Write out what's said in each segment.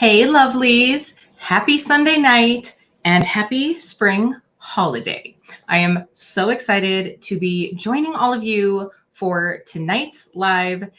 Hey, lovelies. Happy Sunday night and happy spring holiday. I am so excited to be joining all of you for tonight's live.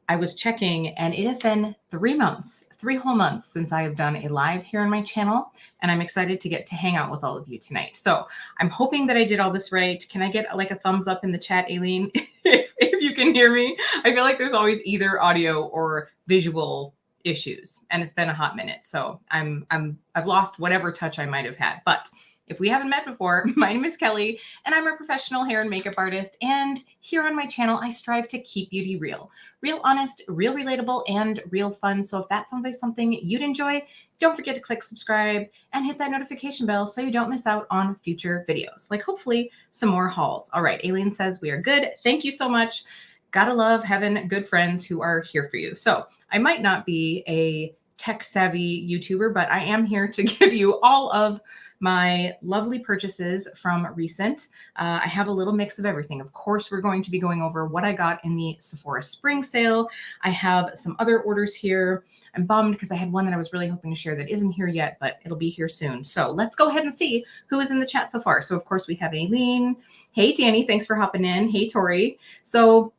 I was checking and it has been 3 months, 3 whole months since I have done a live here on my channel, and I'm excited to get to hang out with all of you tonight. So I'm hoping that I did all this right. Can I get like a thumbs up in the chat, Aileen, if you can hear me? I feel like there's always either audio or visual issues, and it's been a hot minute, so I've lost whatever touch I might have had. But if we haven't met before, my name is Kelly, and I'm a professional hair and makeup artist. And here on my channel, I strive to keep beauty real, real honest, real relatable, and real fun. So if that sounds like something you'd enjoy, don't forget to click subscribe and hit that notification bell so you don't miss out on future videos, like hopefully some more hauls. All right, Aileen says we are good. Thank you so much. Gotta love having good friends who are here for you. So I might not be a tech savvy YouTuber, but I am here to give you all of my lovely purchases from recent. I have a little mix of everything. Of course, we're going to be going over what I got in the Sephora Spring Sale. I have some other orders here. I'm bummed because I had one that I was really hoping to share that isn't here yet, but it'll be here soon. So let's go ahead and see who is in the chat so far. So of course we have Aileen. Hey, Danny, thanks for hopping in. Hey, Tori. So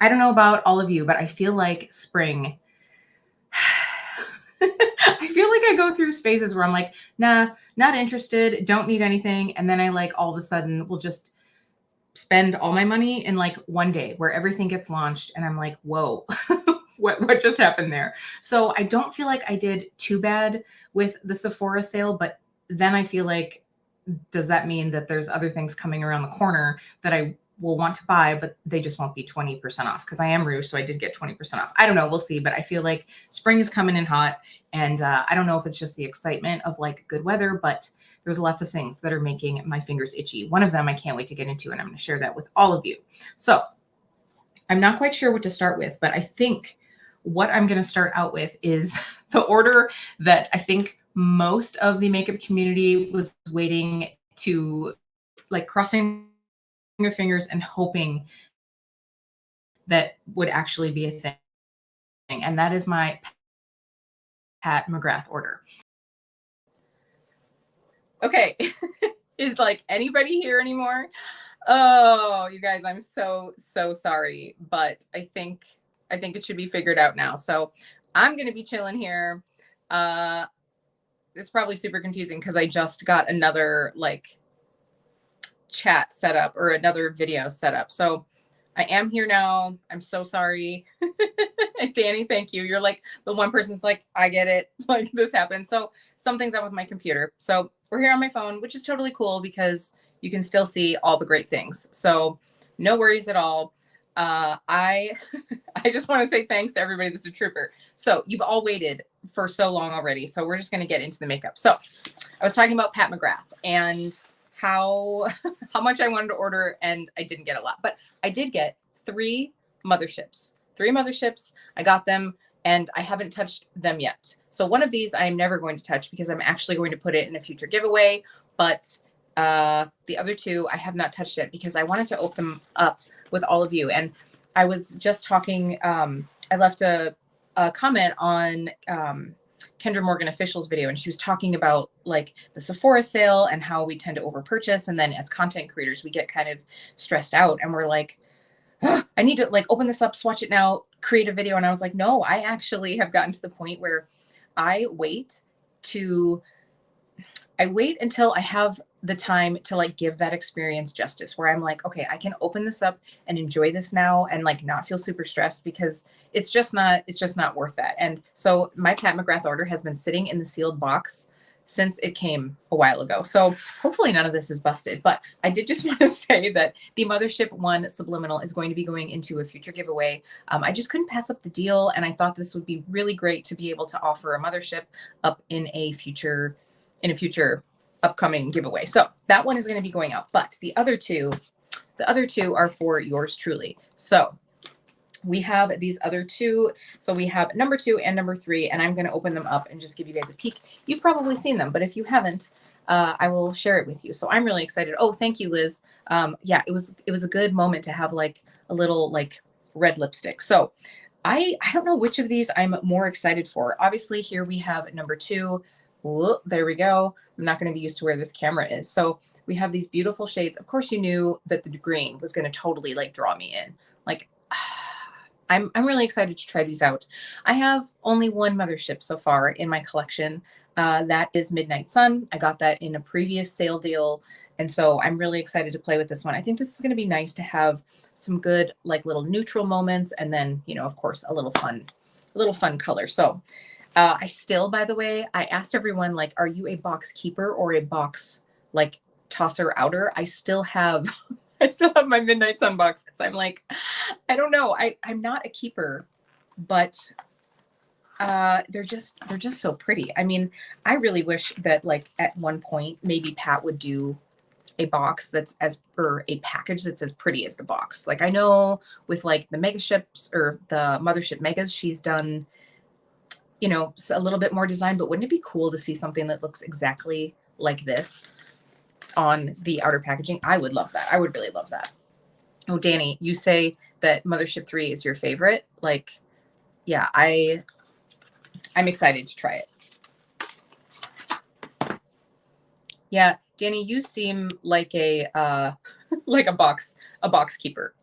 I don't know about all of you, but I feel like spring, I feel like I go through phases where I'm like, nah, not interested, don't need anything. And then I like all of a sudden will just spend all my money in like one day where everything gets launched. And I'm like, whoa, what just happened there? So I don't feel like I did too bad with the Sephora sale, but then I feel like, does that mean that there's other things coming around the corner that I will want to buy, but they just won't be 20% off because I am Rouge, so I did get 20% off. I don't know, we'll see, but I feel like spring is coming in hot, and I don't know if it's just the excitement of like good weather, but there's lots of things that are making my fingers itchy. One of them I can't wait to get into, and I'm going to share that with all of you. So I'm not quite sure what to start with, but I think what I'm going to start out with is the order that I think most of the makeup community was waiting to, like crossing your fingers and hoping that would actually be a thing. And that is my Pat McGrath order. Okay. Is like anybody here anymore? Oh, you guys, I'm so sorry, but I think it should be figured out now. So I'm going to be chilling here. It's probably super confusing because I just got another like chat set up or another video set up. So I am here now. I'm so sorry. Danny, thank you. You're like the one person's like, I get it. Like this happens. So something's up with my computer. So we're here on my phone, which is totally cool because you can still see all the great things. So no worries at all. I just want to say thanks to everybody that's a trooper. So you've all waited for so long already. So we're just going to get into the makeup. So I was talking about Pat McGrath and how much I wanted to order, and I didn't get a lot, but I did get 3 motherships. 3 motherships. I got them and I haven't touched them yet. So one of these I am never going to touch because I'm actually going to put it in a future giveaway, but the other 2 I have not touched yet because I wanted to open them up with all of you. And I was just talking, I left a comment on Kendra Morgan Official's video, and she was talking about like the Sephora sale and how we tend to over purchase, and then as content creators we get kind of stressed out and we're like, oh, I need to like open this up, swatch it now, create a video. And I was like, no, I actually have gotten to the point where I wait until I have the time to like give that experience justice, where I'm like, okay, I can open this up and enjoy this now and like not feel super stressed, because it's just not worth that. And so my Pat McGrath order has been sitting in the sealed box since it came a while ago. So hopefully none of this is busted, but I did just want to say that the Mothership 1 Subliminal is going to be going into a future giveaway. I just couldn't pass up the deal, and I thought this would be really great to be able to offer a Mothership up in a future upcoming giveaway. So that one is going to be going out, but the other two are for yours truly. So we have these other 2. So we have number 2 and number 3, and I'm going to open them up and just give you guys a peek. You've probably seen them, but if you haven't, I will share it with you. So I'm really excited. Oh, thank you, Liz. Yeah, it was a good moment to have like a little like red lipstick. So I don't know which of these I'm more excited for. Obviously, here we have number 2. Ooh, there we go. I'm not going to be used to where this camera is. So we have these beautiful shades. Of course, you knew that the green was going to totally like draw me in. Like, I'm really excited to try these out. I have only one mothership so far in my collection. That is Midnight Sun. I got that in a previous sale deal. And so I'm really excited to play with this one. I think this is going to be nice to have some good, like little neutral moments. And then, you know, of course, a little fun color. So I still, by the way, I asked everyone, like, are you a box keeper or a box like tosser outer? I still have my Midnight Sun box because I'm like, I don't know. I'm not a keeper, but they're just so pretty. I mean, I really wish that like at one point maybe Pat would do a box that's or a package that's as pretty as the box. Like I know with like the mega ships or the mothership megas, she's done, you know, a little bit more design, but wouldn't it be cool to see something that looks exactly like this on the outer packaging? I would love that. I would really love that. Oh, Danny, you say that Mothership 3 is your favorite. Like, yeah, I'm excited to try it. Yeah, Danny, you seem like a like a box keeper.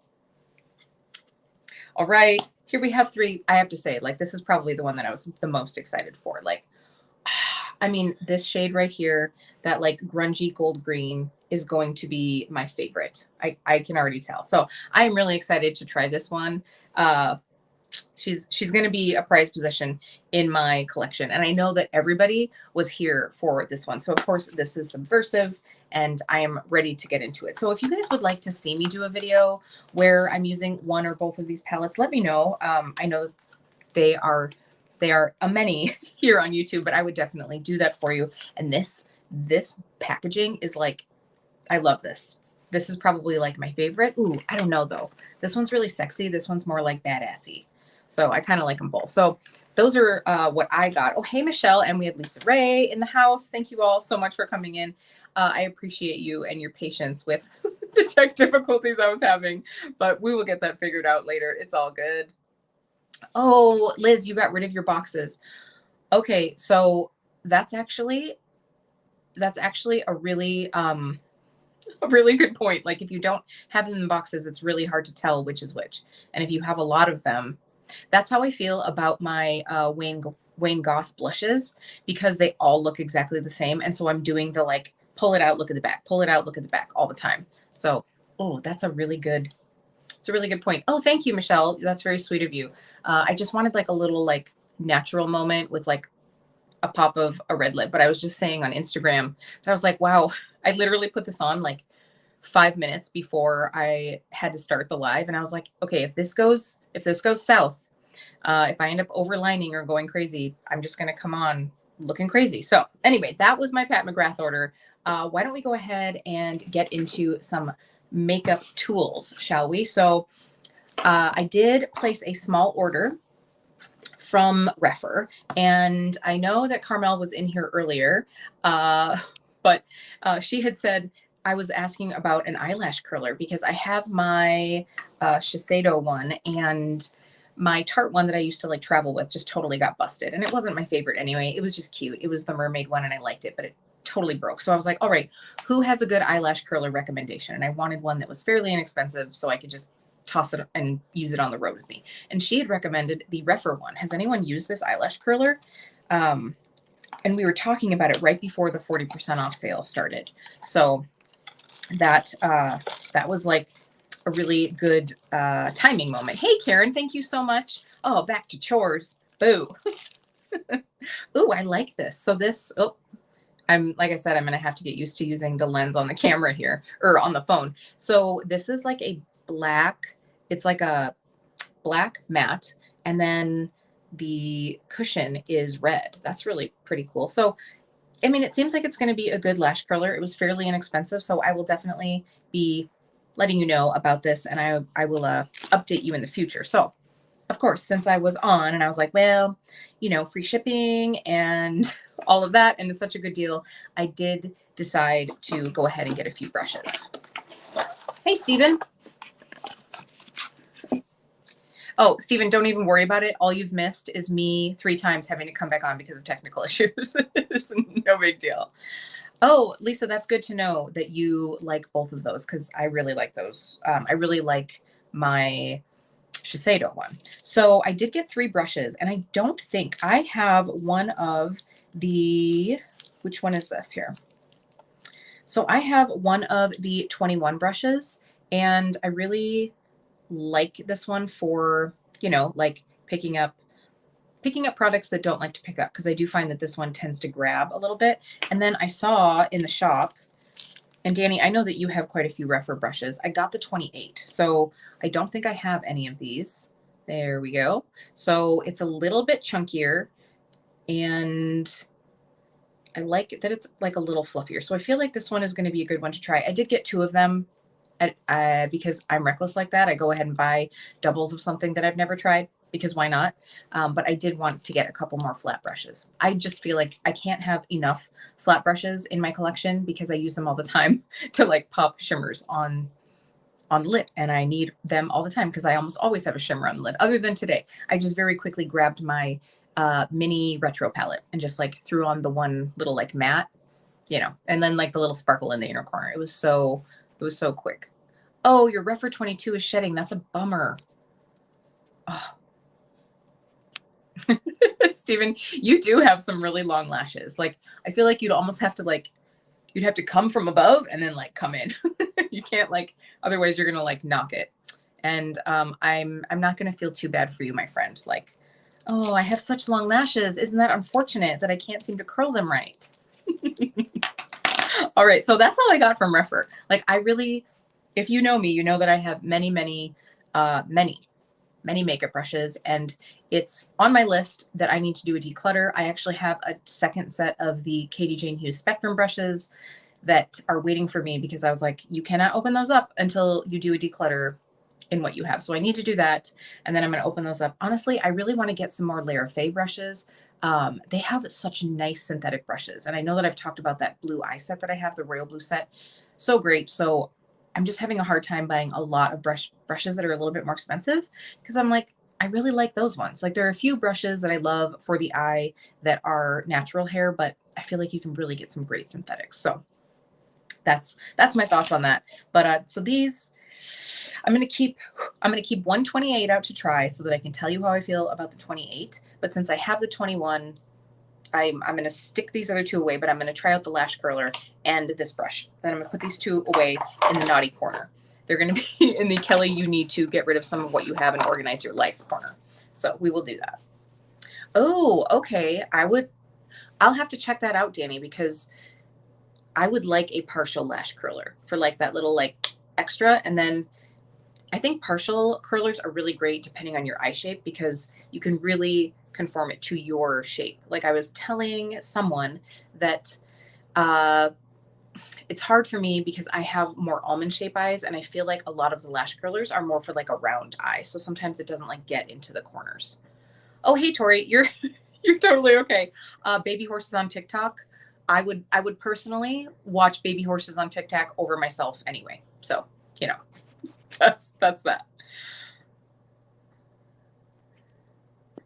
All right, here we have 3. I have to say, like, this is probably the one that I was the most excited for. Like, I mean, this shade right here, that like grungy gold green is going to be my favorite. I can already tell. So I am really excited to try this one. She's going to be a prized possession in my collection. And I know that everybody was here for this one. So of course this is subversive and I am ready to get into it. So if you guys would like to see me do a video where I'm using one or both of these palettes, let me know. I know they are a many here on YouTube, but I would definitely do that for you. And this packaging is like, I love this. This is probably like my favorite. Ooh, I don't know though. This one's really sexy. This one's more like badassy. So I kind of like them both. So those are what I got. Oh, hey, Michelle. And we have Lisa Ray in the house. Thank you all so much for coming in. I appreciate you and your patience with the tech difficulties I was having, but we will get that figured out later. It's all good. Oh, Liz, you got rid of your boxes. Okay. So that's actually a really good point. Like if you don't have them in boxes, it's really hard to tell which is which. And if you have a lot of them, that's how I feel about my Wayne Goss blushes, because they all look exactly the same. And so I'm doing the like, pull it out, look at the back, pull it out, look at the back all the time. So, oh, it's a really good point. Oh, thank you, Michelle. That's very sweet of you. I just wanted like a little like natural moment with like a pop of a red lip. But I was just saying on Instagram that I was like, wow, I literally put this on like 5 minutes before I had to start the live. And I was like, okay, if this goes south, if I end up overlining or going crazy, I'm just going to come on looking crazy. So anyway, that was my Pat McGrath order. Why don't we go ahead and get into some makeup tools, shall we? So I did place a small order from Refer, and I know that Carmel was in here earlier, but she had said, I was asking about an eyelash curler because I have my Shiseido one, and my Tarte one that I used to like travel with just totally got busted. And it wasn't my favorite anyway. It was just cute. It was the mermaid one and I liked it, but it totally broke. So I was like, all right, who has a good eyelash curler recommendation? And I wanted one that was fairly inexpensive so I could just toss it and use it on the road with me. And she had recommended the Refer one. Has anyone used this eyelash curler? And we were talking about it right before the 40% off sale started. So that was like a really good timing moment. Hey, Karen, thank you so much. Oh, back to chores. Boo. Ooh, I like this. So this, like I said, I'm going to have to get used to using the lens on the camera here or on the phone. So this is like a black, it's like a black matte. And then the cushion is red. That's really pretty cool. So, I mean, it seems like it's going to be a good lash curler. It was fairly inexpensive. So I will definitely be letting you know about this, and I will update you in the future. So of course, since I was on and I was like, well, you know, free shipping and all of that, and it's such a good deal, I did decide to go ahead and get a few brushes. Hey, Steven. Oh, Stephen, don't even worry about it. All you've missed is me 3 times having to come back on because of technical issues. It's no big deal. Oh, Lisa, that's good to know that you like both of those because I really like those. I really like my Shiseido one. So I did get 3 brushes, and I don't think I have one of the, which one is this here? So I have one of the 21 brushes, and I really like this one for, you know, like picking up products that don't like to pick up, because I do find that this one tends to grab a little bit. And then I saw in the shop, and Danny, I know that you have quite a few Refer brushes. I got the 28, so I don't think I have any of these. There we go. So it's a little bit chunkier, and I like that it's like a little fluffier. So I feel like this one is going to be a good one to try. I did get 2 of them because I'm reckless like that. I go ahead and buy doubles of something that I've never tried because why not? But I did want to get a couple more flat brushes. I just feel like I can't have enough flat brushes in my collection because I use them all the time to like pop shimmers on the lid, and I need them all the time because I almost always have a shimmer on the lid. Other than today, I just very quickly grabbed my mini retro palette and just like threw on the one little like matte, you know, and then like the little sparkle in the inner corner. It was so quick. Oh, your Refer 22 is shedding. That's a bummer. Oh. Stephen, you do have some really long lashes. Like, I feel like you'd almost have to like, you'd have to come from above and then like come in. You can't like, otherwise you're going to like knock it. And I'm not going to feel too bad for you, my friend. Like, oh, I have such long lashes. Isn't that unfortunate that I can't seem to curl them right? All right. So that's all I got from Refer. Like, I really, if you know me, you know that I have many makeup brushes, and it's on my list that I need to do a declutter. I actually have a second set of the Katie Jane Hughes Spectrum brushes that are waiting for me because I was like, you cannot open those up until you do a declutter in what you have. So I need to do that. And then I'm going to open those up. Honestly, I really want to get some more Lara Faye brushes. They have such nice synthetic brushes. And I know that I've talked about that blue eye set that I have, the Royal Blue set. So great. So I'm just having a hard time buying a lot of brushes that are a little bit more expensive because I'm like, I really like those ones. Like there are a few brushes that I love for the eye that are natural hair, but I feel like you can really get some great synthetics. So that's my thoughts on that. But so these, I'm gonna keep 128 out to try so that I can tell you how I feel about the 28. But since I have the 21, I'm going to stick these other 2 away, but I'm going to try out the lash curler and this brush. Then I'm going to put these 2 away in the naughty corner. They're going to be in the Kelly, you need to get rid of some of what you have and organize your life corner. So we will do that. Oh, okay. I'll have to check that out, Danny, because I would like a partial lash curler for like that little like extra. And then I think partial curlers are really great depending on your eye shape because you can really conform it to your shape. Like I was telling someone that it's hard for me because I have more almond shape eyes, and I feel like a lot of the lash curlers are more for like a round eye. So sometimes it doesn't like get into the corners. Oh, hey, Tori, you're you're totally okay. Baby horses on TikTok. I would personally watch baby horses on TikTok over myself anyway. So, you know, that's that.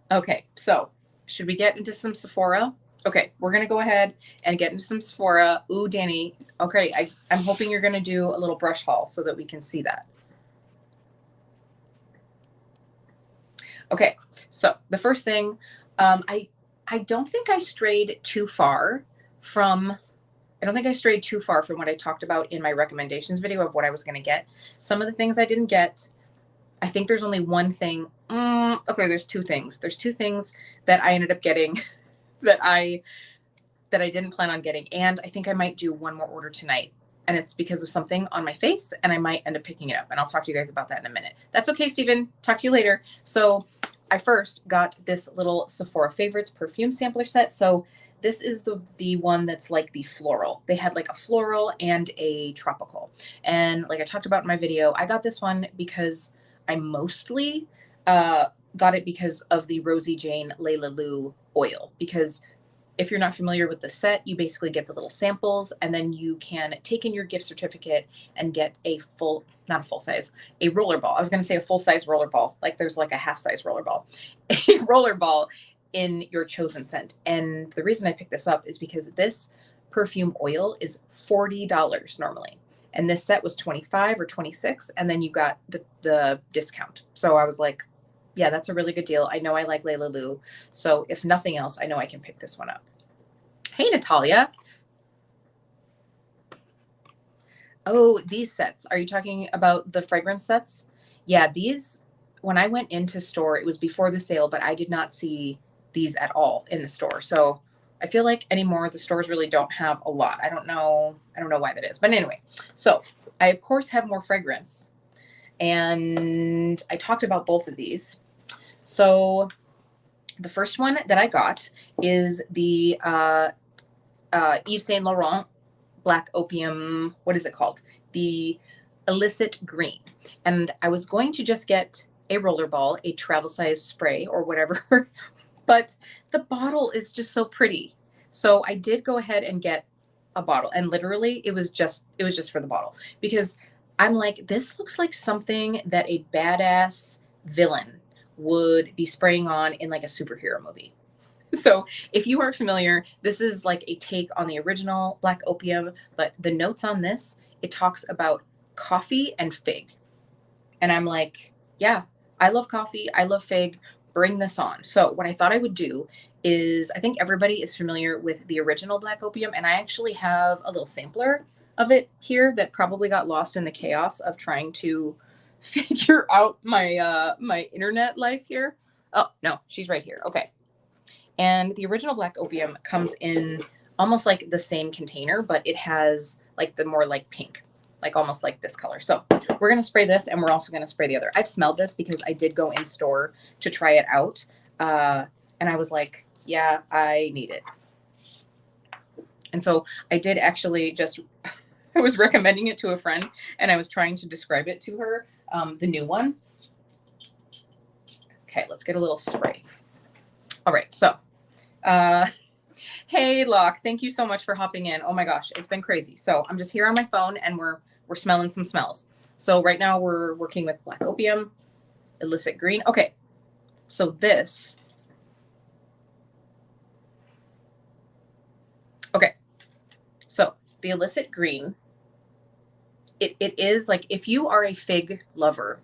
Okay, so should we get into some Sephora? Okay, we're gonna go ahead and get into some Sephora. Ooh, Danny. Okay, I'm hoping you're gonna do a little brush haul so that we can see that. Okay, so the first thing, I don't think I strayed too far from. I don't think I strayed too far from what I talked about in my recommendations video of what I was going to get. Some of the things I didn't get. I think there's only one thing. Okay, there's 2 things. There's 2 things that I ended up getting that I didn't plan on getting, and I think I might do one more order tonight. And it's because of something on my face, and I might end up picking it up. And I'll talk to you guys about that in a minute. That's okay, Stephen. Talk to you later. So I first got this little Sephora Favorites perfume sampler set. So this is the one that's like the floral. They had like a floral and a tropical. And like I talked about in my video, I got this one because I mostly got it because of the Rosie Jane Layla Lou oil, because if you're not familiar with the set, you basically get the little samples, and then you can take in your gift certificate and get a full, not a full size, a roller ball. I was going to say a full size roller ball. Like there's like a half size roller ball, a roller ball in your chosen scent. And the reason I picked this up is because this perfume oil is $40 normally. And this set was 25 or 26. And then you got the discount. So I was like, yeah, that's a really good deal. I know I like Layla Lou. So if nothing else, I know I can pick this one up. Hey, Natalia. Oh, these sets. Are you talking about the fragrance sets? Yeah, these, when I went into store, it was before the sale, but I did not see these at all in the store. So I feel like anymore, the stores really don't have a lot. I don't know why that is. But anyway, so I, of course, have more fragrance. And I talked about both of these. So the first one that I got is the Yves Saint Laurent Black Opium. What is it called? The Illicit Green. And I was going to just get a roller ball, a travel size spray or whatever, but the bottle is just so pretty. So I did go ahead and get a bottle, and literally it was just for the bottle, because I'm like, this looks like something that a badass villain would be spraying on in like a superhero movie. So if you aren't familiar, this is like a take on the original Black Opium, but the notes on this, it talks about coffee and fig. And I'm like, yeah, I love coffee. I love fig. Bring this on. So what I thought I would do is, I think everybody is familiar with the original Black Opium, and I actually have a little sampler of it here that probably got lost in the chaos of trying to figure out my my internet life here. Oh, no, she's right here. Okay. And the original Black Opium comes in almost like the same container, but it has like the more like pink, like almost like this color. So we're going to spray this, and we're also going to spray the other. I've smelled this because I did go in store to try it out. And I was like, yeah, I need it. And so I did actually just, I was recommending it to a friend, and I was trying to describe it to her, the new one. Okay, let's get a little spray. All right, so hey, Locke, thank you so much for hopping in. Oh my gosh, it's been crazy. So I'm just here on my phone, and we're smelling some smells. So right now we're working with Black Opium, Illicit Green. Okay, so this. Okay, so the Illicit Green, it is like, if you are a fig lover,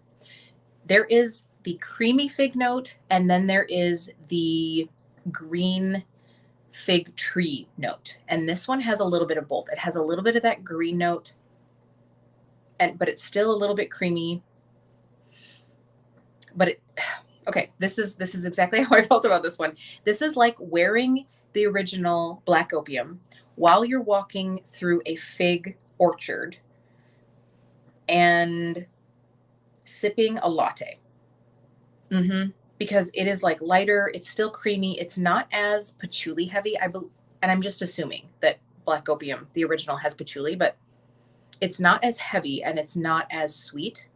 there is the creamy fig note, and then there is the green fig tree note. And this one has a little bit of both. It has a little bit of that green note, but it's still a little bit creamy. But okay, this is exactly how I felt about this one. This is like wearing the original Black Opium while you're walking through a fig orchard and sipping a latte. Because it is like lighter, it's still creamy, it's not as patchouli heavy. And I'm just assuming that Black Opium, the original, has patchouli, but it's not as heavy and it's not as sweet.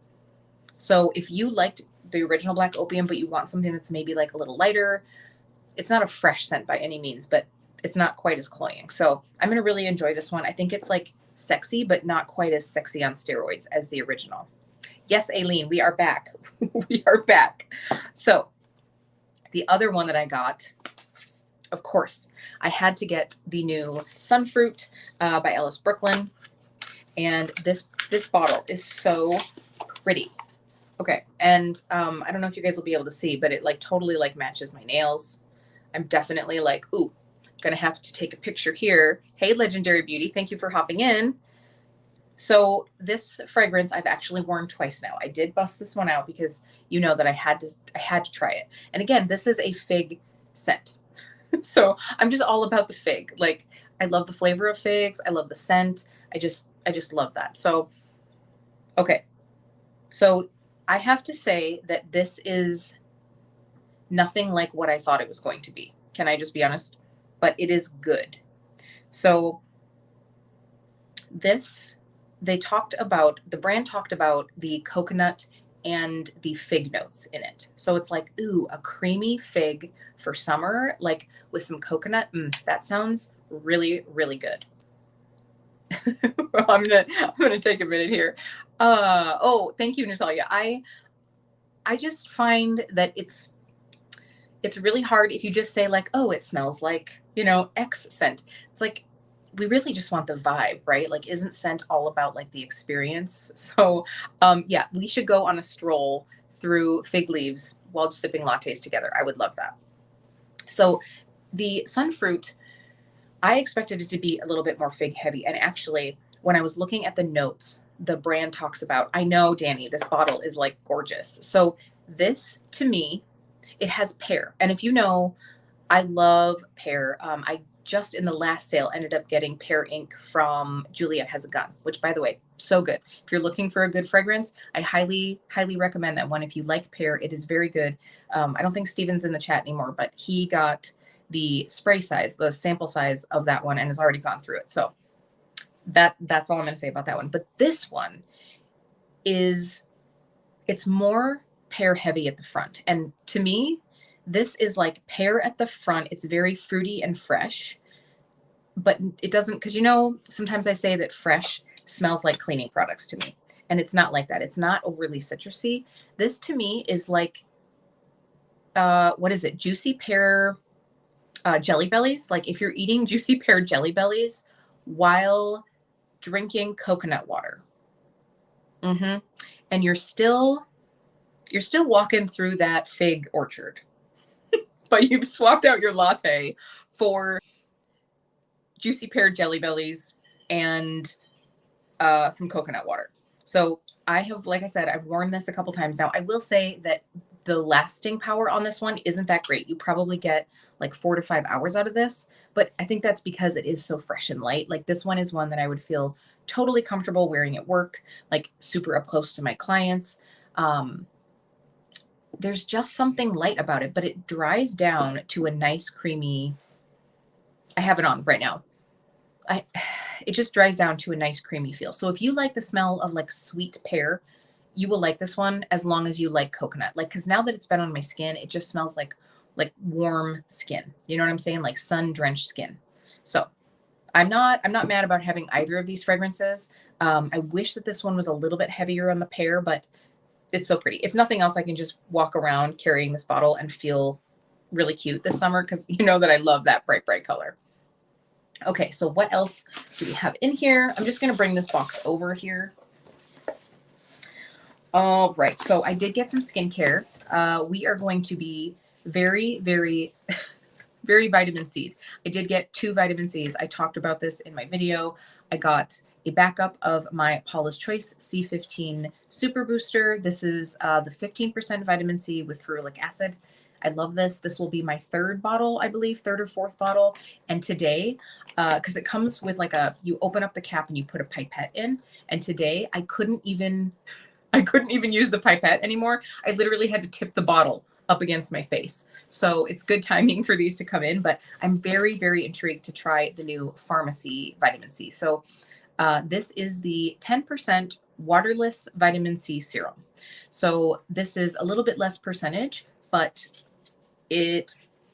So if you liked the original Black Opium, but you want something that's maybe like a little lighter, it's not a fresh scent by any means, but it's not quite as cloying. So I'm going to really enjoy this one. I think it's like sexy, but not quite as sexy on steroids as the original. Yes, Aileen, we are back. We are back. So the other one that I got, of course, I had to get the new Sunfruit by Ellis Brooklyn. And this bottle is so pretty. Okay, and I don't know if you guys will be able to see, but it like totally like matches my nails. I'm definitely like, ooh, gonna have to take a picture here. Hey, Legendary Beauty, thank you for hopping in. So this fragrance I've actually worn twice now. I did bust this one out because you know that I had to try it. And again, this is a fig scent. So I'm just all about the fig. Like, I love the flavor of figs. I love the scent. I just love that. So, okay. So I have to say that this is nothing like what I thought it was going to be. Can I just be honest? But it is good. So this, the brand talked about the coconut and the fig notes in it. So it's like, ooh, a creamy fig for summer, like with some coconut. That sounds really, really good. Well, I'm gonna take a minute here. Oh, thank you, Natalia. I just find that it's really hard if you just say like, oh, it smells like, X scent. It's like, we really just want the vibe, right? Like, isn't scent all about like the experience? So, yeah, we should go on a stroll through fig leaves while sipping lattes together. I would love that. So, the sunfruit, I expected it to be a little bit more fig heavy. And actually, when I was looking at the notes, the brand talks about, I know, Danny, this bottle is like gorgeous. So, this to me, it has pear. And if you know, I love pear. I just in the last sale ended up getting pear ink from Juliet Has a Gun, which by the way, so good. If you're looking for a good fragrance, I highly, highly recommend that one. If you like pear, it is very good. I don't think Steven's in the chat anymore, but he got the spray size, the sample size of that one and has already gone through it. So that's all I'm going to say about that one. But this one it's more pear heavy at the front. And to me, this is like pear at the front. It's very fruity and fresh, but it doesn't, because sometimes I say that fresh smells like cleaning products to me. And it's not like that. It's not overly citrusy. This to me is like, what is it? Juicy pear Jelly Bellies. Like if you're eating juicy pear Jelly Bellies while drinking coconut water. And you're still walking through that fig orchard. But you've swapped out your latte for juicy pear Jelly Bellies and some coconut water. So I have, like I said, I've worn this a couple times now. I will say that the lasting power on this one isn't that great. You probably get like 4 to 5 hours out of this, but I think that's because it is so fresh and light. Like this one is one that I would feel totally comfortable wearing at work, like super up close to my clients. There's just something light about it, but it dries down to a nice creamy, I have it on right now. It just dries down to a nice creamy feel. So if you like the smell of like sweet pear, you will like this one as long as you like coconut. Like, cause now that it's been on my skin, it just smells like warm skin. You know what I'm saying? Like sun drenched skin. So I'm not mad about having either of these fragrances. I wish that this one was a little bit heavier on the pear, but it's so pretty. If nothing else, I can just walk around carrying this bottle and feel really cute this summer because you know that I love that bright, bright color. Okay, so what else do we have in here? I'm just going to bring this box over here. All right, so I did get some skincare. We are going to be very, very, very vitamin C. I did get 2 vitamin C's. I talked about this in my video. I got a backup of my Paula's Choice C15 Super Booster. This is the 15% vitamin C with ferulic acid. I love this. This will be my 3rd bottle, I believe, 3rd or 4th bottle. And today, because it comes with like you open up the cap and you put a pipette in. And today I couldn't even use the pipette anymore. I literally had to tip the bottle up against my face. So it's good timing for these to come in, but I'm very, very intrigued to try the new Pharmacy vitamin C. So this is the 10% waterless vitamin C serum. So this is a little bit less percentage, but the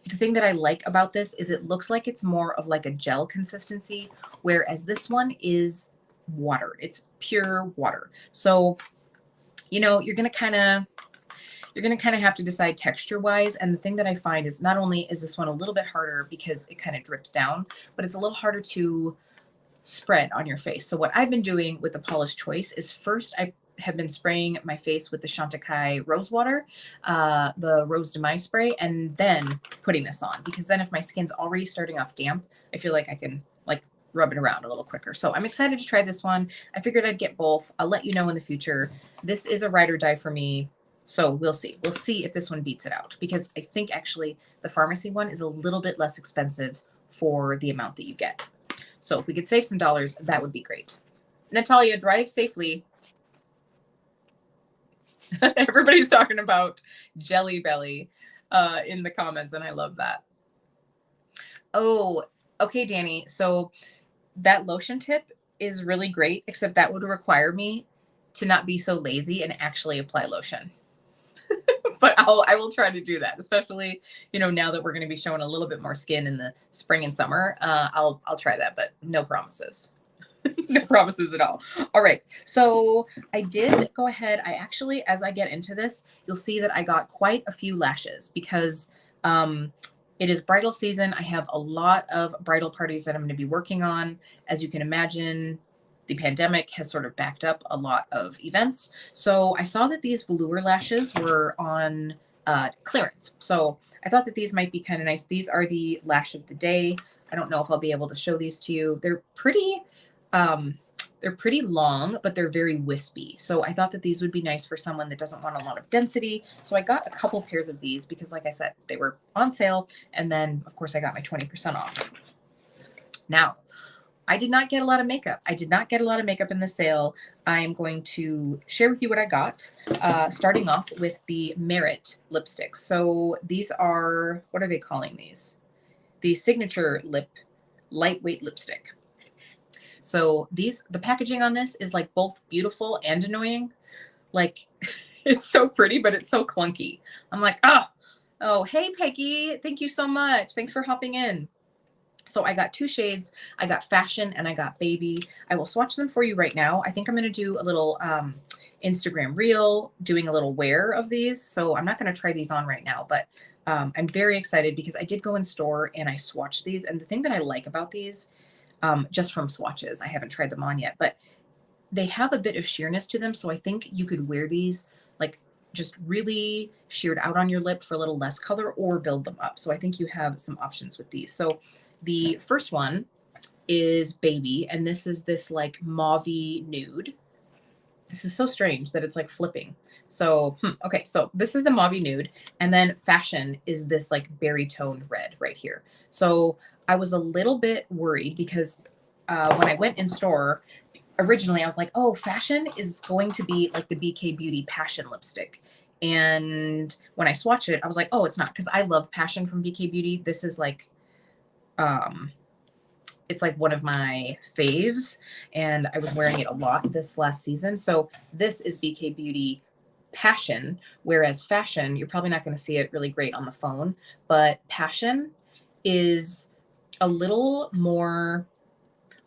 thing that I like about this is it looks like it's more of like a gel consistency, whereas this one is water. It's pure water. So, you're going to kind of have to decide texture wise. And the thing that I find is not only is this one a little bit harder because it kind of drips down, but it's a little harder to spread on your face. So what I've been doing with the Paula's Choice is first I have been spraying my face with the Chantecaille rose water, the Rose de Mai spray, and then putting this on, because then if my skin's already starting off damp, I feel like I can rub it around a little quicker. So I'm excited to try this one. I figured I'd get both. I'll let you know in the future. This is a ride or die for me. So we'll see. We'll see if this one beats it out, because I think actually the Pharmacy one is a little bit less expensive for the amount that you get. So if we could save some dollars, that would be great. Natalia, drive safely. Everybody's talking about Jelly Belly in the comments, and I love that. Oh, okay, Danny. So that lotion tip is really great, except that would require me to not be so lazy and actually apply lotion. But I will try to do that, especially, you know, now that we're going to be showing a little bit more skin in the spring and summer. I'll try that, but no promises. No promises at all. All right. So I did go ahead. I actually, as I get into this, you'll see that I got quite a few lashes because it is bridal season. I have a lot of bridal parties that I'm going to be working on. As you can imagine, the pandemic has sort of backed up a lot of events. So I saw that these velour lashes were on clearance. So I thought that these might be kind of nice. These are the lash of the day. I don't know if I'll be able to show these to you. They're pretty long, but they're very wispy. So I thought that these would be nice for someone that doesn't want a lot of density. So I got a couple pairs of these because, like I said, they were on sale. And then, of course, I got my 20% off. Now, I did not get a lot of makeup. I did not get a lot of makeup in the sale. I am going to share with you what I got, starting off with the Merit lipsticks. So these are, what are they calling these? The Signature Lip Lightweight Lipstick. So the packaging on this is like both beautiful and annoying. Like it's so pretty, but it's so clunky. I'm like, oh, hey, Peggy, thank you so much. Thanks for hopping in. So I got two shades. I got Fashion and I got Baby. I will swatch them for you right now. I think I'm going to do a little Instagram reel doing a little wear of these. So I'm not going to try these on right now, but I'm very excited because I did go in store and I swatched these. And the thing that I like about these, just from swatches, I haven't tried them on yet, but they have a bit of sheerness to them. So I think you could wear these like just really sheared out on your lip for a little less color or build them up. So I think you have some options with these. So the first one is Baby, and this is this like mauvey nude. This is so strange that it's like flipping. So, okay, so this is the mauvey nude, and then Fashion is this like berry toned red right here. So I was a little bit worried because when I went in store, originally I was like, oh, Fashion is going to be like the BK Beauty Passion lipstick. And when I swatched it, I was like, oh, it's not, because I love Passion from BK Beauty. This is like, it's like one of my faves, and I was wearing it a lot this last season. So this is BK Beauty Passion, whereas Fashion, you're probably not going to see it really great on the phone, but Passion is a little more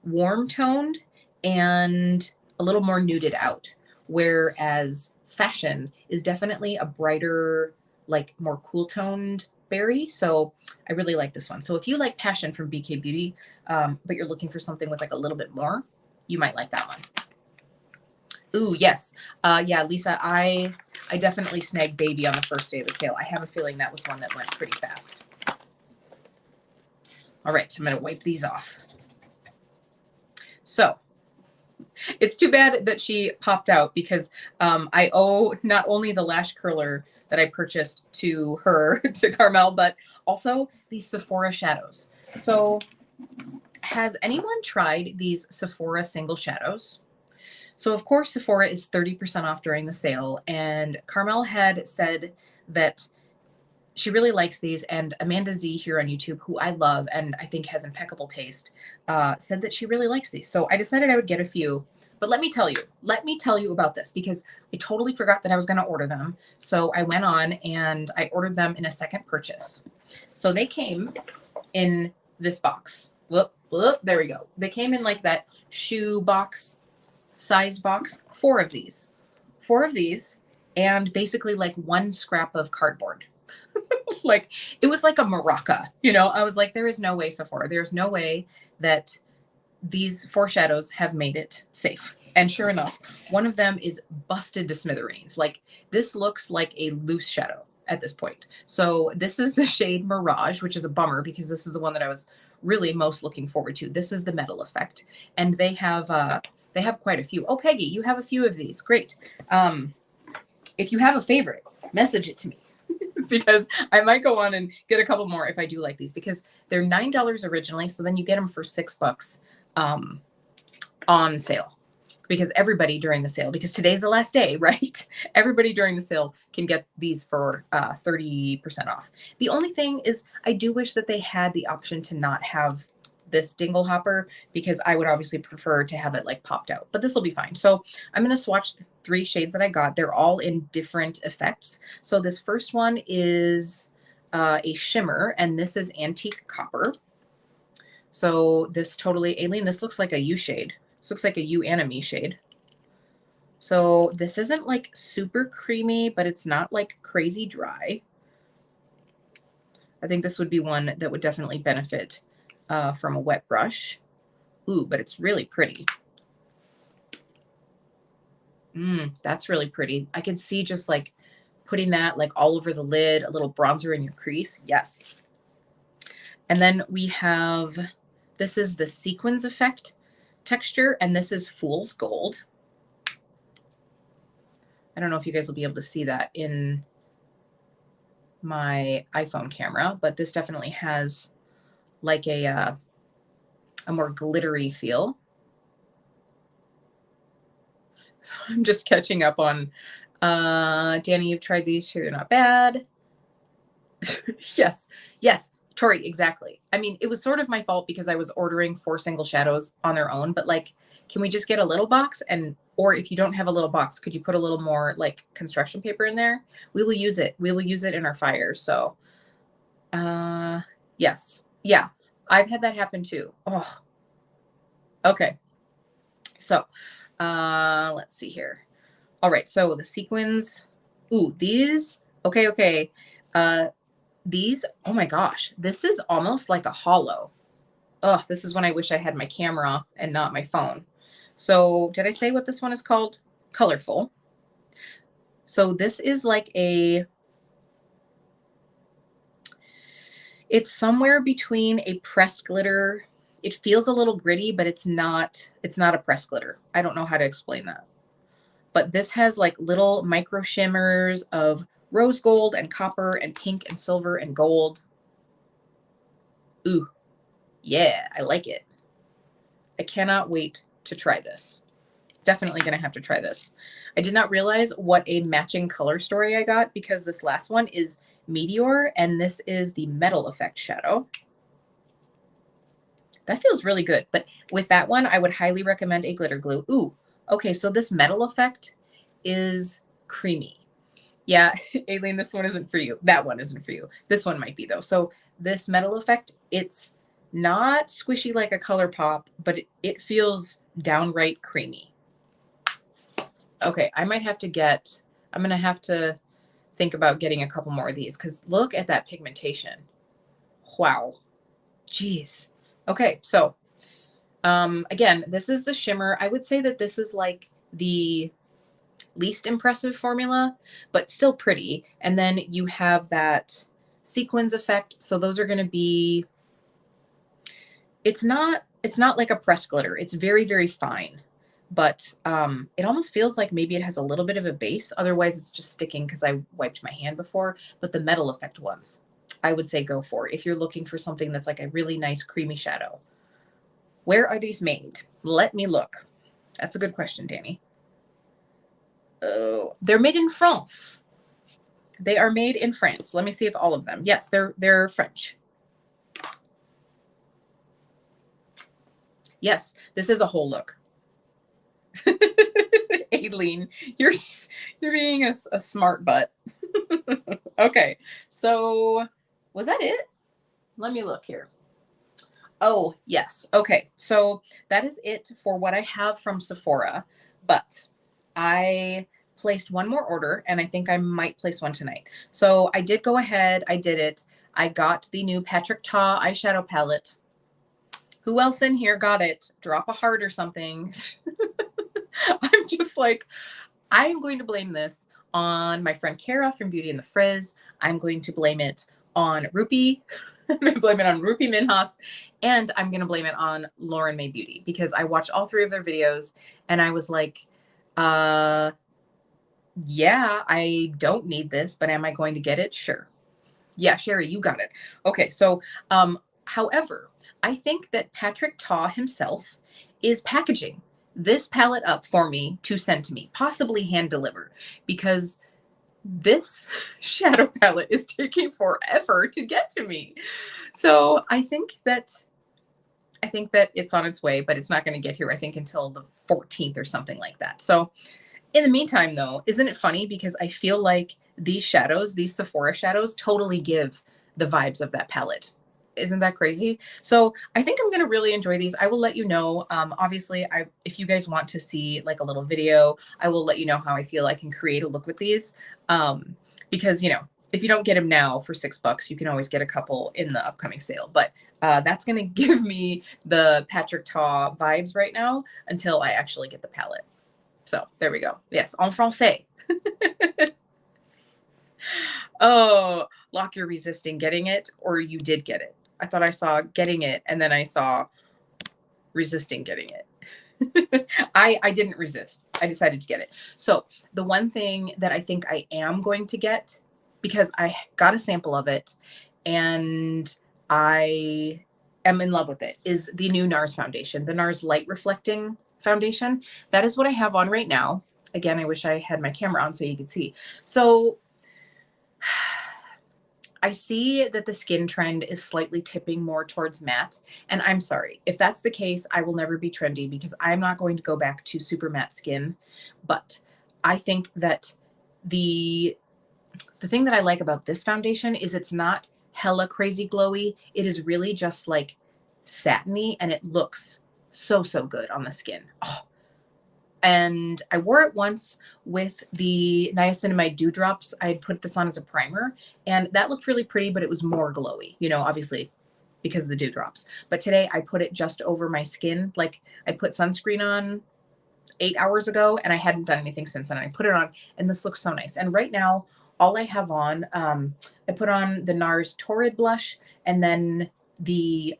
warm toned and a little more nuded out, whereas Fashion is definitely a brighter, like more cool toned berry. So I really like this one. So if you like Passion from BK Beauty, but you're looking for something with like a little bit more, you might like that one. Ooh, yes. Yeah, Lisa, I definitely snagged Baby on the first day of the sale. I have a feeling that was one that went pretty fast. All right, I'm going to wipe these off. So it's too bad that she popped out because I owe not only the lash curler that I purchased to her, to Carmel, but also these Sephora shadows. So has anyone tried these Sephora single shadows? So of course, Sephora is 30% off during the sale, and Carmel had said that she really likes these, and Amanda Z here on YouTube, who I love and I think has impeccable taste, said that she really likes these. So I decided I would get a few. But let me tell you about this because I totally forgot that I was going to order them. So I went on and I ordered them in a second purchase. So they came in this box. Whoop, whoop, there we go. They came in like that shoe box, size box, 4 of these, and basically like one scrap of cardboard. Like it was like a maraca, you know. I was like, there is no way, Sephora. There's no way that these 4 shadows have made it safe. And sure enough, one of them is busted to smithereens. Like this looks like a loose shadow at this point. So this is the shade Mirage, which is a bummer because this is the one that I was really most looking forward to. This is the Metal Effect, and they have quite a few. Oh, Peggy, you have a few of these. Great. If you have a favorite, message it to me. Because I might go on and get a couple more if I do like these, because they're $9 originally. So then you get them for $6 on sale, because everybody during the sale, because today's the last day, right? Everybody during the sale can get these for 30% off. The only thing is I do wish that they had the option to not have this dingle hopper because I would obviously prefer to have it like popped out, but this will be fine. So I'm going to swatch the 3 shades that I got. They're all in different effects. So this first one is a shimmer, and this is antique copper. So this totally, Aileen, this looks like a U shade. This looks like a U and a me shade. So this isn't like super creamy, but it's not like crazy dry. I think this would be one that would definitely benefit from a wet brush. Ooh, but it's really pretty. That's really pretty. I can see just like putting that like all over the lid, a little bronzer in your crease. Yes. And then we have, this is the sequins effect texture, and this is Fool's Gold. I don't know if you guys will be able to see that in my iPhone camera, but this definitely has like a more glittery feel. So I'm just catching up on, Danny, you've tried these, sure, they're not bad. Yes, yes, Tori, exactly. I mean, it was sort of my fault because I was ordering 4 single shadows on their own, but like, can we just get a little box? And, or if you don't have a little box, could you put a little more like construction paper in there? We will use it. We will use it in our fires. So, yes. Yeah. I've had that happen too. Oh, okay. So, let's see here. All right. So the sequins, ooh, these, okay. These, oh my gosh, this is almost like a hollow. Oh, this is when I wish I had my camera and not my phone. So did I say what this one is called? Colorful. So this is like it's somewhere between a pressed glitter. It feels a little gritty, but it's not a pressed glitter. I don't know how to explain that. But this has like little micro shimmers of rose gold and copper and pink and silver and gold. Ooh, yeah, I like it. I cannot wait to try this. Definitely going to have to try this. I did not realize what a matching color story I got because this last one is Meteor and this is the Metal Effect shadow. That feels really good. But with that one, I would highly recommend a glitter glue. Ooh, okay. So this Metal Effect is creamy. Yeah, Aileen, this one isn't for you. That one isn't for you. This one might be though. So this Metal Effect, it's not squishy like a ColourPop, but it feels downright creamy. Okay, I might have to get, I'm going to have to think about getting a couple more of these because look at that pigmentation. Wow. Jeez. Okay, so again, this is the shimmer. I would say that this is like the least impressive formula, but still pretty. And then you have that sequins effect. So those are going to be, it's not like a pressed glitter. It's very, very fine. But it almost feels like maybe it has a little bit of a base. Otherwise, it's just sticking because I wiped my hand before. But the Metal Effect ones, I would say go for if you're looking for something that's like a really nice creamy shadow. Where are these made? Let me look. That's a good question, Danny. Oh, they're made in France. They are made in France. Let me see if all of them. Yes, they're French. Yes, this is a whole look. Aileen, you're being a smart butt. Okay, so was that it? Let me look here. Oh, yes. Okay, so that is it for what I have from Sephora, but I placed one more order and I think I might place one tonight. So I did go ahead. I did it. I got the new Patrick Ta eyeshadow palette. Who else in here got it? Drop a heart or something. I'm just like, I am going to blame this on my friend Kara from Beauty and the Frizz. I'm going to blame it on Rupi. I'm going to blame it on Rupi Minhas. And I'm going to blame it on Lauren May Beauty because I watched all 3 of their videos and I was like, yeah, I don't need this, but am I going to get it? Sure. Yeah, Sherry, you got it. Okay, so however, I think that Patrick Ta himself is packaging this palette up for me to send to me, possibly hand deliver, because this shadow palette is taking forever to get to me. So I think I think that it's on its way, but it's not going to get here, I think, until the 14th or something like that. So in the meantime, though, isn't it funny? Because I feel like these shadows, these Sephora shadows, totally give the vibes of that palette. Isn't that crazy? So I think I'm going to really enjoy these. I will let you know. Obviously, if you guys want to see like a little video, I will let you know how I feel I can create a look with these. Because, you know, if you don't get them now for $6, you can always get a couple in the upcoming sale. But that's going to give me the Patrick Ta vibes right now until I actually get the palette. So there we go. Yes, en français. Oh, Lock, you're resisting getting it, or you did get it. I thought I saw getting it, and then I saw resisting getting it. I didn't resist. I decided to get it. So the one thing that I think I am going to get, because I got a sample of it and I am in love with it, is the new NARS foundation, the NARS Light Reflecting Foundation. That is what I have on right now. Again, I wish I had my camera on so you could see. So I see that the skin trend is slightly tipping more towards matte. And I'm sorry, if that's the case, I will never be trendy because I'm not going to go back to super matte skin. But I think that the thing that I like about this foundation is it's not hella crazy glowy. It is really just like satiny, and it looks so, so good on the skin. Oh. And I wore it once with the niacinamide dewdrops. I had put this on as a primer, and that looked really pretty, but it was more glowy, you know, obviously because of the dewdrops. But today I put it just over my skin. Like I put sunscreen on 8 hours ago, and I hadn't done anything since then. I put it on, and this looks so nice. And right now, all I have on, I put on the NARS Torrid blush, and then the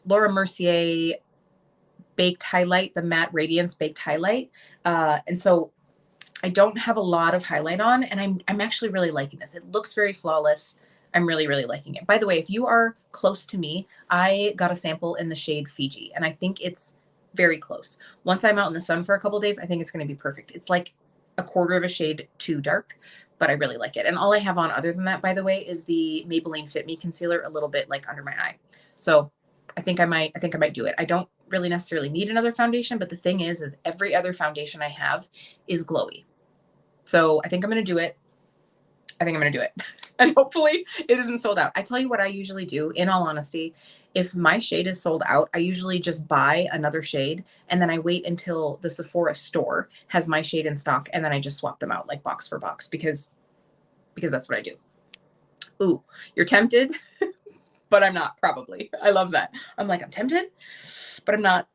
Laura Mercier baked highlight, the matte radiance baked highlight. And so I don't have a lot of highlight on, and I'm actually really liking this. It looks very flawless. I'm really, really liking it. By the way, if you are close to me, I got a sample in the shade Fiji, and I think it's very close. Once I'm out in the sun for a couple of days, I think it's going to be perfect. It's like a quarter of a shade too dark, but I really like it. And all I have on other than that, by the way, is the Maybelline Fit Me concealer, a little bit like under my eye. So I think I might do it. I don't really necessarily need another foundation, but the thing is every other foundation I have is glowy. So I think I'm going to do it. I think I'm going to do it. And hopefully it isn't sold out. I tell you what I usually do, in all honesty, if my shade is sold out, I usually just buy another shade, and then I wait until the Sephora store has my shade in stock, and then I just swap them out like box for box because that's what I do. Ooh, you're tempted? But I'm not, probably. I love that. I'm like, I'm tempted, but I'm not,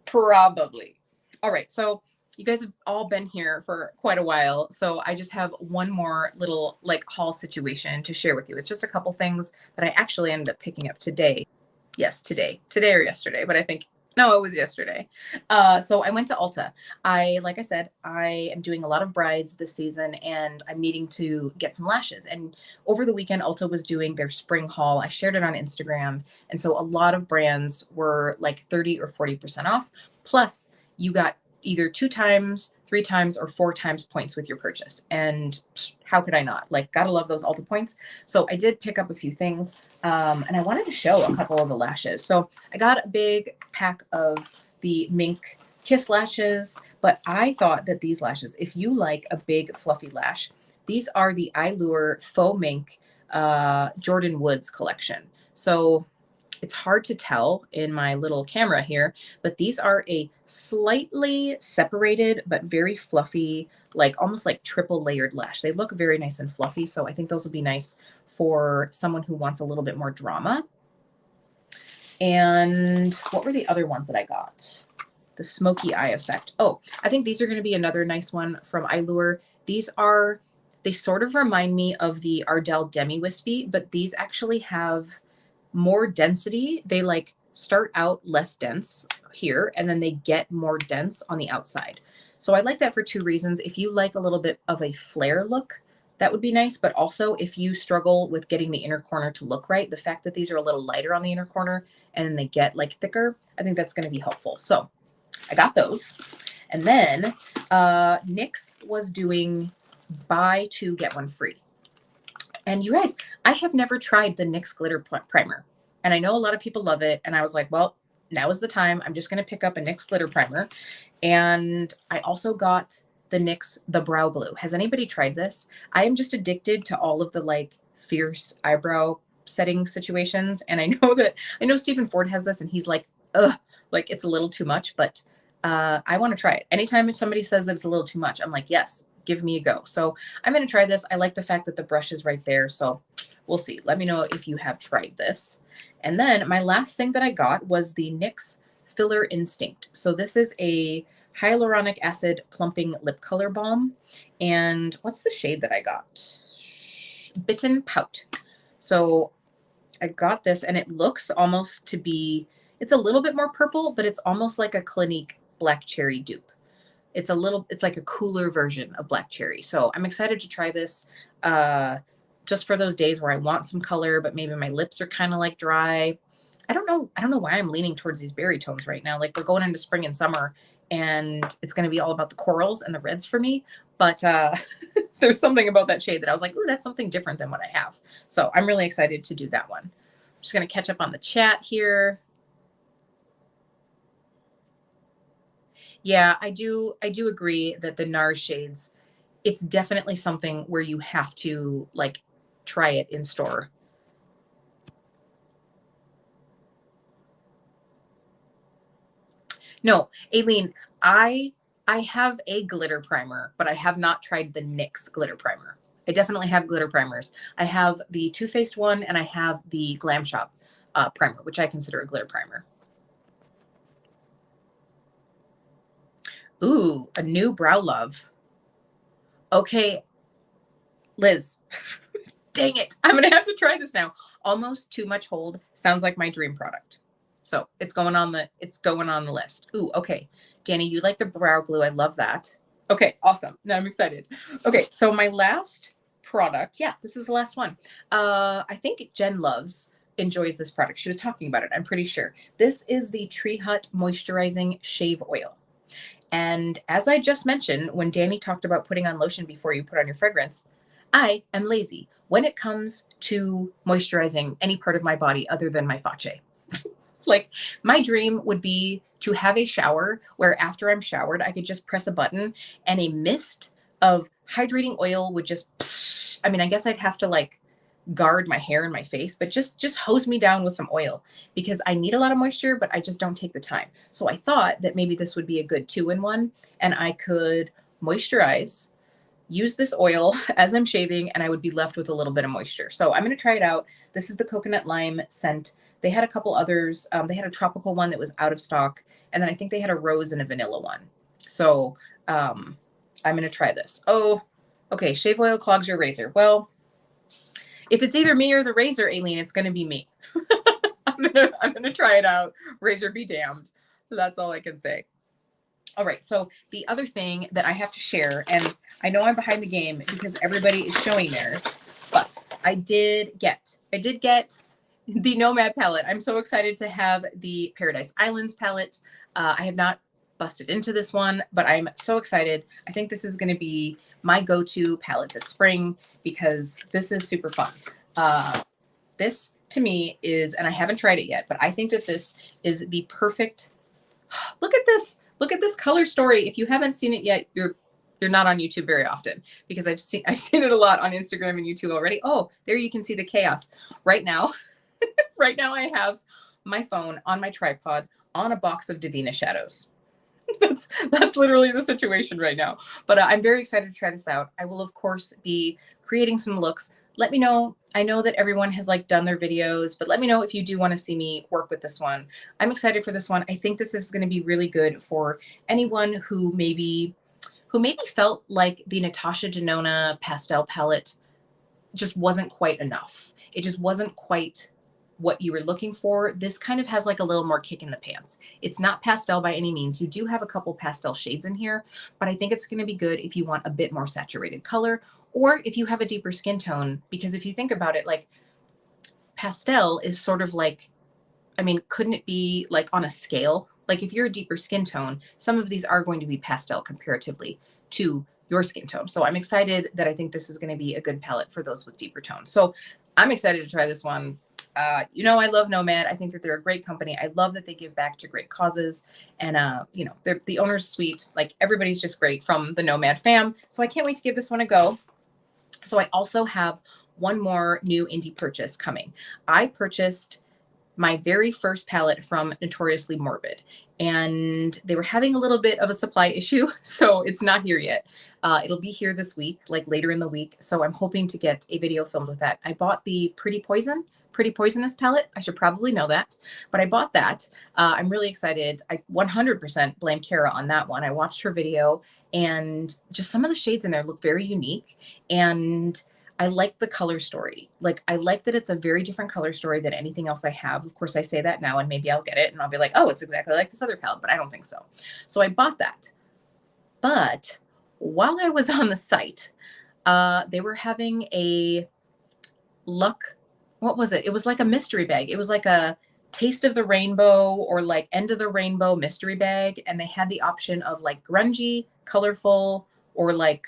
probably. All right, so you guys have all been here for quite a while, so I just have one more little like haul situation to share with you. It's just a couple things that I actually ended up picking up today. Yes, today or yesterday, but I think, no, it was yesterday. So I went to Ulta. Like I said, I am doing a lot of brides this season, and I'm needing to get some lashes. And over the weekend, Ulta was doing their spring haul. I shared it on Instagram. And so a lot of brands were like 30 or 40% off. Plus you got either 2 times, 3 times, or 4 times points with your purchase. And how could I not? Like, gotta love those Ulta points. So I did pick up a few things, and I wanted to show a couple of the lashes. So I got a big pack of the Mink Kiss lashes, but I thought that these lashes, if you like a big fluffy lash, these are the Allure Faux Mink Jordan Woods collection. So it's hard to tell in my little camera here, but these are a slightly separated but very fluffy, like almost like triple layered lash. They look very nice and fluffy, so I think those will be nice for someone who wants a little bit more drama. And what were the other ones that I got? The smoky eye effect. Oh, I think these are going to be another nice one from Allure. They sort of remind me of the Ardell Demi Wispy, but these actually have more density. They like start out less dense here, and then they get more dense on the outside. So I like that for 2 reasons. If you like a little bit of a flare look, that would be nice. But also if you struggle with getting the inner corner to look right, the fact that these are a little lighter on the inner corner and then they get like thicker, I think that's going to be helpful. So I got those. And then NYX was doing buy 2 get 1 free. And you guys, I have never tried the NYX glitter primer. And I know a lot of people love it. And I was like, well, now is the time. I'm just going to pick up a NYX glitter primer. And I also got the NYX The Brow Glue. Has anybody tried this? I am just addicted to all of the like fierce eyebrow setting situations. And I know Stephen Ford has this and he's like, ugh, like it's a little too much, but I want to try it. Anytime somebody says that it's a little too much, I'm like, yes, give me a go. So I'm going to try this. I like the fact that the brush is right there. So we'll see. Let me know if you have tried this. And then my last thing that I got was the NYX Filler Instinct. So this is a hyaluronic acid plumping lip color balm. And what's the shade that I got? Bitten Pout. So I got this and it looks almost to be, it's a little bit more purple, but it's almost like a Clinique Black Cherry dupe. It's like a cooler version of Black Cherry. So I'm excited to try this just for those days where I want some color, but maybe my lips are kind of like dry. I don't know why I'm leaning towards these berry tones right now. Like we're going into spring and summer and it's going to be all about the corals and the reds for me. But there's something about that shade that I was like, ooh, that's something different than what I have. So I'm really excited to do that one. I'm just going to catch up on the chat here. Yeah, I do agree that the NARS shades, it's definitely something where you have to like try it in store. No, Aileen, I have a glitter primer, but I have not tried the NYX glitter primer. I definitely have glitter primers. I have the Too Faced one and I have the Glam Shop primer, which I consider a glitter primer. Ooh, a new Brow Love. Okay, Liz, dang it. I'm going to have to try this now. Almost Too Much Hold sounds like my dream product. So it's going on the list. Ooh, okay. Danny, you like the brow glue. I love that. Okay, awesome. Now I'm excited. Okay, so my last product, yeah, this is the last one. I think Jen enjoys this product. She was talking about it, I'm pretty sure. This is the Tree Hut Moisturizing Shave Oil. And as I just mentioned, when Danny talked about putting on lotion before you put on your fragrance, I am lazy when it comes to moisturizing any part of my body other than my face. Like my dream would be to have a shower where after I'm showered, I could just press a button and a mist of hydrating oil would just, I mean, I guess I'd have to like guard my hair and my face, but just hose me down with some oil because I need a lot of moisture, but I just don't take the time. So I thought that maybe this would be a good 2-in-1 and I could moisturize, use this oil as I'm shaving, and I would be left with a little bit of moisture. So I'm going to try it out. This is the coconut lime scent. They had a couple others. They had a tropical one that was out of stock. And then I think they had a rose and a vanilla one. So I'm going to try this. Oh, okay. Shave oil clogs your razor. Well, if it's either me or the razor, Aileen, it's going to be me. I'm going to try it out. Razor be damned. So that's all I can say. All right. So the other thing that I have to share, and I know I'm behind the game because everybody is showing theirs, but I did get the Nomad palette. I'm so excited to have the Paradise Islands palette. I have not busted into this one, but I'm so excited. I think this is going to be my go-to palette this spring because this is super fun. This to me is, and I haven't tried it yet, but I think that this is the perfect, look at this color story. If you haven't seen it yet, you're not on YouTube very often because I've seen it a lot on Instagram and YouTube already. Oh, there you can see the chaos right now. Right now I have my phone on my tripod on a box of Divina shadows. That's literally the situation right now. But I'm very excited to try this out. I will of course be creating some looks. Let me know. I know that everyone has like done their videos, but let me know if you do want to see me work with this one. I'm excited for this one. I think that this is going to be really good for anyone who maybe felt like the Natasha Denona pastel palette just wasn't quite enough. It just wasn't quite what you were looking for. This kind of has like a little more kick in the pants. It's not pastel by any means. You do have a couple pastel shades in here, but I think it's going to be good if you want a bit more saturated color or if you have a deeper skin tone, because if you think about it, like pastel is sort of like, I mean, couldn't it be like on a scale? Like if you're a deeper skin tone, some of these are going to be pastel comparatively to your skin tone. So I'm excited that I think this is going to be a good palette for those with deeper tones. So I'm excited to try this one. You know, I love Nomad. I think that they're a great company. I love that they give back to great causes. And, you know, the owner's sweet. Like, everybody's just great from the Nomad fam. So I can't wait to give this one a go. So I also have one more new indie purchase coming. I purchased my very first palette from Notoriously Morbid, and they were having a little bit of a supply issue, so it's not here yet. It'll be here this week, like later in the week, so I'm hoping to get a video filmed with that. I bought the Pretty Poisonous palette. I should probably know that, but I bought that. I'm really excited. I 100% blame Kara on that one. I watched her video, and just some of the shades in there look very unique, and I like the color story. Like, I like that it's a very different color story than anything else I have. Of course, I say that now, and maybe I'll get it and I'll be like, oh, it's exactly like this other palette, but I don't think so. So I bought that. But while I was on the site, they were having a luck. What was it? It was like a mystery bag. It was like a taste of the rainbow or like end of the rainbow mystery bag. And they had the option of like grungy, colorful, or like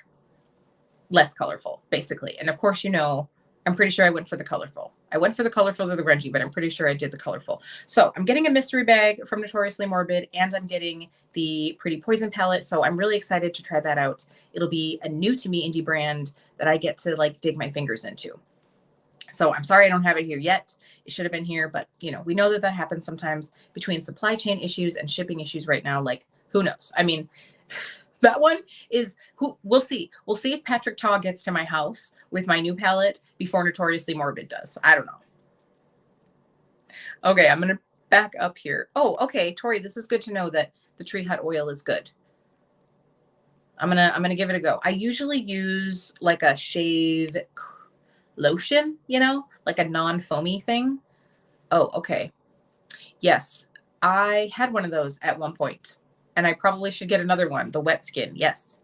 less colorful, basically. And of course, you know, I'm pretty sure I went for the colorful. I went for the colorful or the grungy, but I'm pretty sure I did the colorful. So I'm getting a mystery bag from Notoriously Morbid, and I'm getting the Pretty Poison palette. So I'm really excited to try that out. It'll be a new to me indie brand that I get to like dig my fingers into. So I'm sorry I don't have it here yet. It should have been here, but you know, we know that that happens sometimes between supply chain issues and shipping issues right now. Like, who knows? I mean, that one is who we'll see. We'll see if Patrick Taw gets to my house with my new palette before Notoriously Morbid does. I don't know. Okay, I'm gonna back up here. Oh, okay, Tori, this is good to know that the Tree Hut oil is good. I'm gonna give it a go. I usually use like a shave lotion, you know, like a non-foamy thing. Oh, okay. Yes, I had one of those at one point. And I probably should get another one, the wet skin. Yes.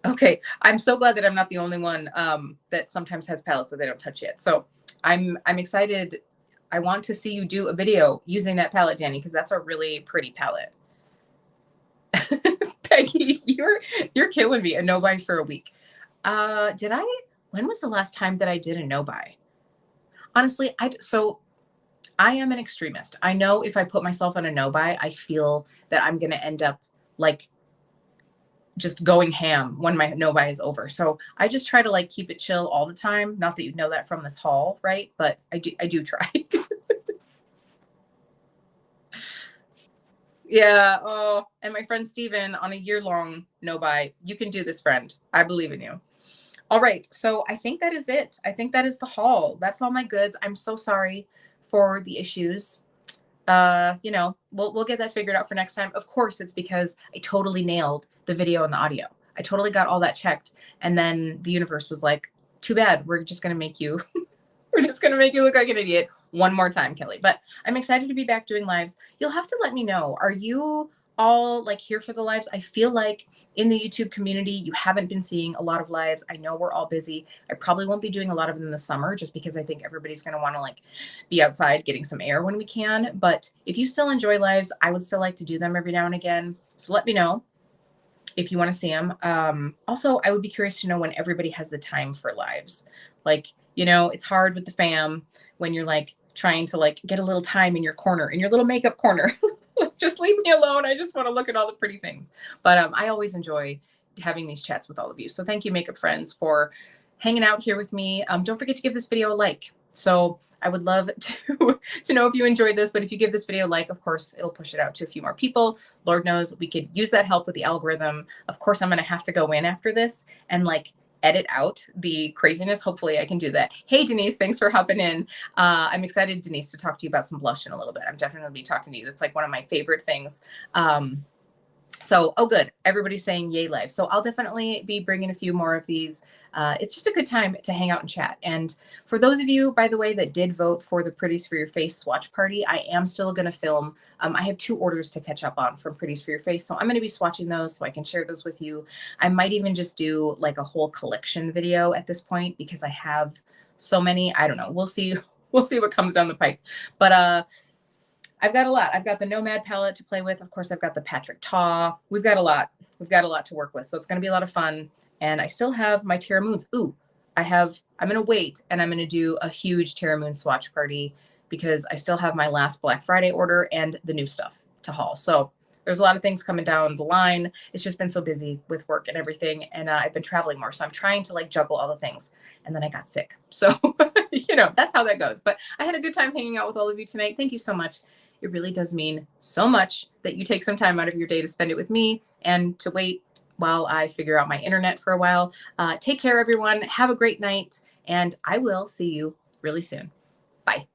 Okay. I'm so glad that I'm not the only one that sometimes has palettes that they don't touch yet. So I'm excited. I want to see you do a video using that palette, Danny, because that's a really pretty palette. Peggy, you're killing me. A no buy for a week. When was the last time that I did a no buy? Honestly, I am an extremist. I know if I put myself on a no buy, I feel that I'm going to end up like just going ham when my no buy is over. So I just try to like keep it chill all the time. Not that you know that from this haul, right? But I do try. Yeah. Oh, and my friend Steven on a year-long no buy. You can do this, friend. I believe in you. All right. So I think that is it. I think that is the haul. That's all my goods. I'm so sorry for the issues. You know, we'll get that figured out for next time. Of course, it's because I totally nailed the video and the audio. I totally got all that checked. And then the universe was like, too bad. We're just going to make you, we're just going to make you look like an idiot one more time, Kelly. But I'm excited to be back doing lives. You'll have to let me know. Are you all like here for the lives? I feel like in the YouTube community, you haven't been seeing a lot of lives. I know we're all busy. I probably won't be doing a lot of them in the summer just because I think everybody's going to want to like be outside getting some air when we can. But if you still enjoy lives, I would still like to do them every now and again. So let me know if you want to see them. Also, I would be curious to know when everybody has the time for lives. Like, you know, it's hard with the fam when you're like trying to like get a little time in your corner, in your little makeup corner. Just leave me alone. I just want to look at all the pretty things. But I always enjoy having these chats with all of you. So thank you, makeup friends, for hanging out here with me. Don't forget to give this video a like. So I would love to know if you enjoyed this, but if you give this video a like, of course, it'll push it out to a few more people. Lord knows we could use that help with the algorithm. Of course, I'm going to have to go in after this and like edit out the craziness. Hopefully I can do that. Hey, Denise, thanks for hopping in. I'm excited, Denise, to talk to you about some blush in a little bit. I'm definitely going to be talking to you. It's like one of my favorite things. So, oh, good. Everybody's saying yay live. So I'll definitely be bringing a few more of these. It's just a good time to hang out and chat. And for those of you, by the way, that did vote for the Pretties for Your Face swatch party, I am still going to film. I have 2 orders to catch up on from Pretties for Your Face. So I'm going to be swatching those so I can share those with you. I might even just do like a whole collection video at this point because I have so many. I don't know. We'll see. We'll see what comes down the pipe. But I've got a lot. I've got the Nomad palette to play with. Of course, I've got the Patrick Ta. We've got a lot. We've got a lot to work with. So it's going to be a lot of fun. And I still have my Terra Moons. Ooh, I'm going to wait and I'm going to do a huge Terra Moon swatch party because I still have my last Black Friday order and the new stuff to haul. So there's a lot of things coming down the line. It's just been so busy with work and everything. And I've been traveling more. So I'm trying to like juggle all the things. And then I got sick. So, you know, that's how that goes. But I had a good time hanging out with all of you tonight. Thank you so much. It really does mean so much that you take some time out of your day to spend it with me and to wait while I figure out my internet for a while. Take care, everyone. Have a great night. And I will see you really soon. Bye.